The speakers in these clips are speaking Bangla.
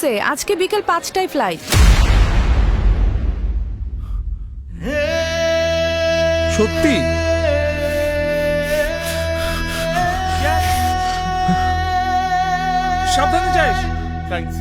বলছে আজকে বিকেল 5টায় ফ্লাইট। সত্যি? সাবধানে যাস। থ্যাঙ্কস।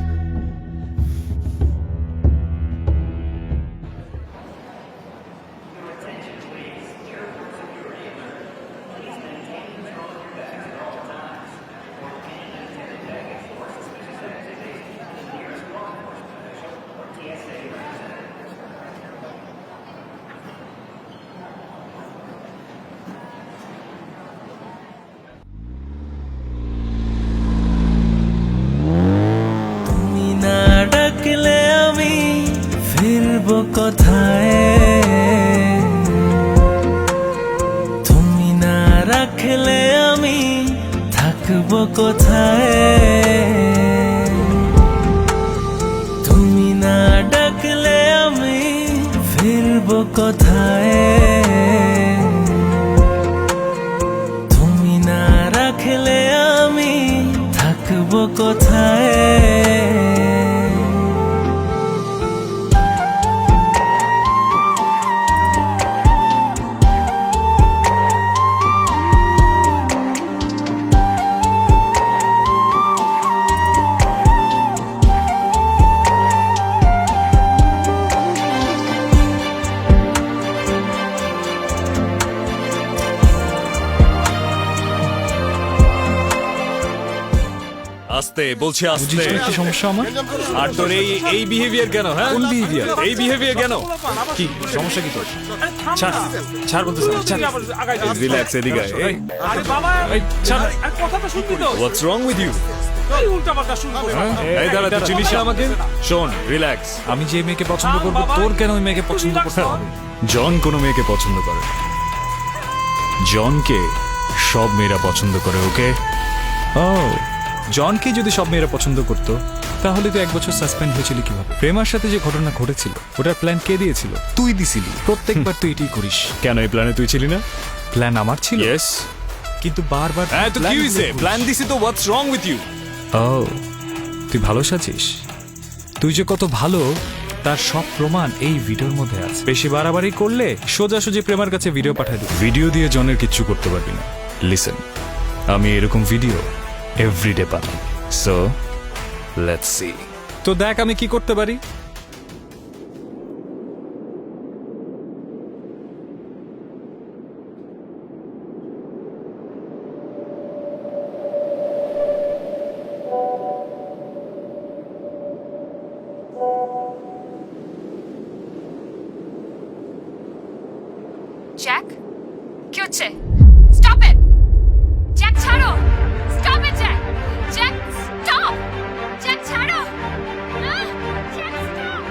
কোথায় তুমি না রাখলে আমি থাকবো কোথায় তুমি না ডাকলে আমি ফিরবো কোথায় তুমি না রাখলে আমি থাকবো কোথায় আস্তে বলছি, আস্তে। কি সমস্যা আমার? আর তোর এই বিহেভিয়ার কেন? হ্যাঁ, কোন behavior? এই বিহেভিয়ার কেন? কি সমস্যা কি তোর? ছাড় ছাড় বলতে রিল্যাক্স, এদিকে আয়। এই, আরে বাবা, এই, ছাড়। আর কথাটা শুনবি তো? হোয়াটস রং উইথ ইউ? এই উল্টাপাল্টা শুনবো। এই দাঁড়া, তুই চিনিস না আমাকে? শোন, রিল্যাক্স। আমি যে মেয়েকে পছন্দ করবো তোর কেন ওই মেয়েকে পছন্দ করতে হবে? জন কোনো মেয়েকে পছন্দ করে না। জনকে সব মেয়েরা পছন্দ করে, ওকে? ও, জনকে যদি সব মেয়েরা পছন্দ করতো তাহলে তো 1 বছর সাসপেন্ড হয়েছিল কিভাবে? প্রেমার সাথে যে ঘটনা ঘটেছিল ওটার প্ল্যান কে দিয়েছিল? তুই দিছিলি। প্রত্যেকবার তুই এটাই করিস। কেন এই প্ল্যানে তুই ছিলি না? প্ল্যান আমার ছিল, ইয়েস। কিন্তু বারবার হ্যাঁ, তো কি plan হইছে? গুলো প্ল্যান দিছি তো, হোয়াটস রং উইথ ইউ? ও, তুই ভালো সাজিস। তুই যে কত ভালো তার সব প্রমাণ এই ভিডিওর মধ্যে আছে। বেশি বাড়াবাড়ি করলে সোজাসুজি প্রেমার কাছে ভিডিও পাঠাই দিবি। ভিডিও দিয়ে জনের কিচ্ছু করতে পারবি না। লিসেন, আমি এরকম ভিডিও এভরিডে পাঠাই। So let's see. তো দেখ আমি কি করতে পারি। জ্যাক, কি হচ্ছে? Stop it! জ্যাক ছাড়ো! Stop it Jack! Jack stop! Jack ছাড়ো! Jack stop!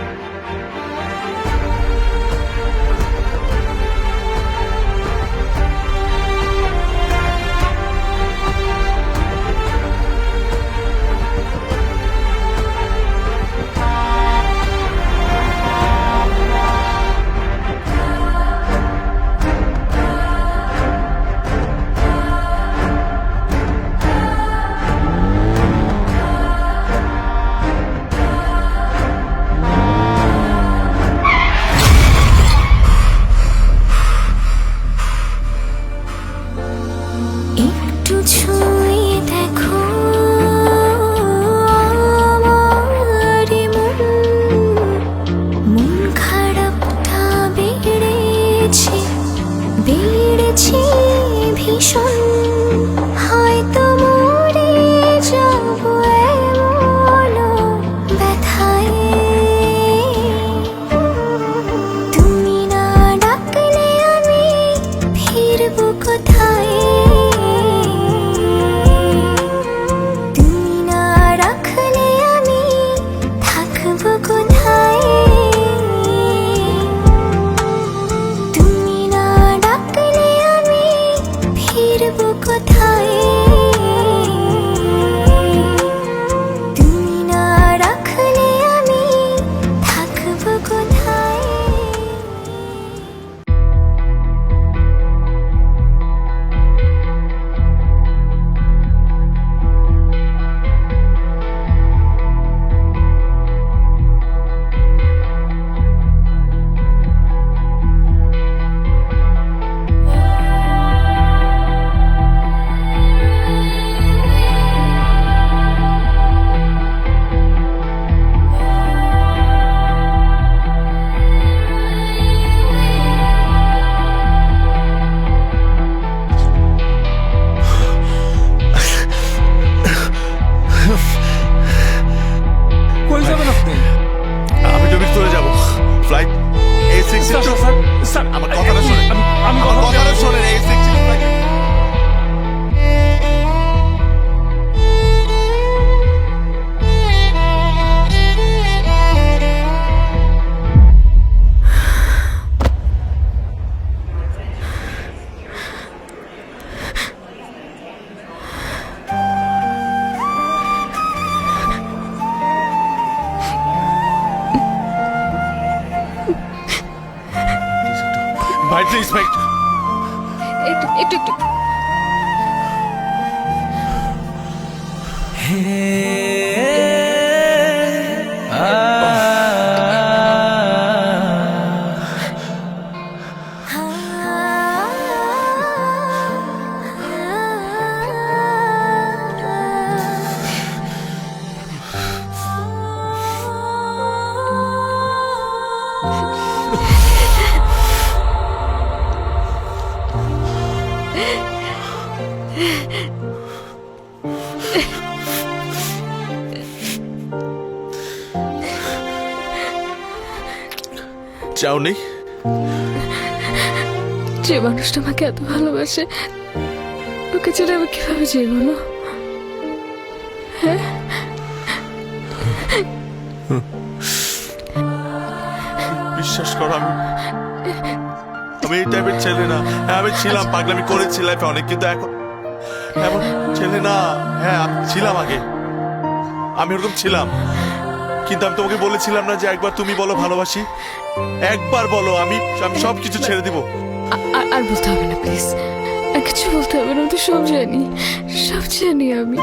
একটু স্যার আমার কথাটা শোনেন আমি আমার কথাটা শোনেন এই 60 ফ্লাইট ভাই প্লিজ ভাই একটু একটু একটু চাওনি যে মানুষটা আমাকে এত ভালোবাসে ওকে ছেড়ে আমি কিভাবে যাই বলো? বিশ্বাস করো আমি এই টাইপের ছেলে না। হ্যাঁ আমি ছিলাম, পাগলামি করেছি লাইফে অনেক, কিন্তু এখন এমন ছেলে না। হ্যাঁ আমি ছিলাম আগে, আমি ওরকম ছিলাম, কিন্তু আমি তোমাকে বলেছিলাম না যে একবার তুমি বলো ভালোবাসি, একবার বলো, আমি সব কিছু ছেড়ে দিব। আর বলতে হবে না প্লিজ, আর কিছু বলতে হবে না। আমি তো সব জানি, সব জানি আমি,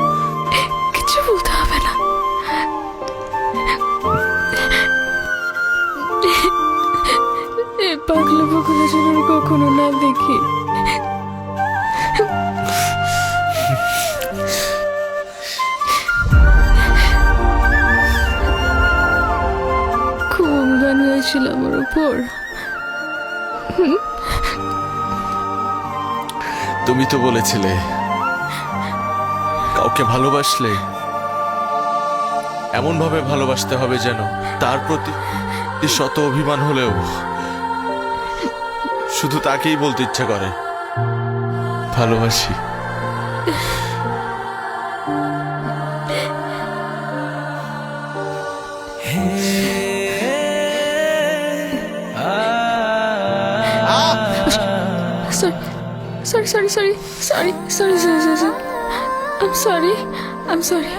কিছু বলতে হবে না। এই পাগলা পাগলা যেন আর কখনো না দেখি। খুব অভিমান হয়েছিল আমার উপর। তুমি তো বলেছিলে কাউকে ভালোবাসলে এমন ভাবে ভালোবাসতে হবে যেন তার প্রতি শত অভিমান হলেও শুধু তাকেই বলতে ইচ্ছা করে ভালোবাসি। Sorry. I'm sorry.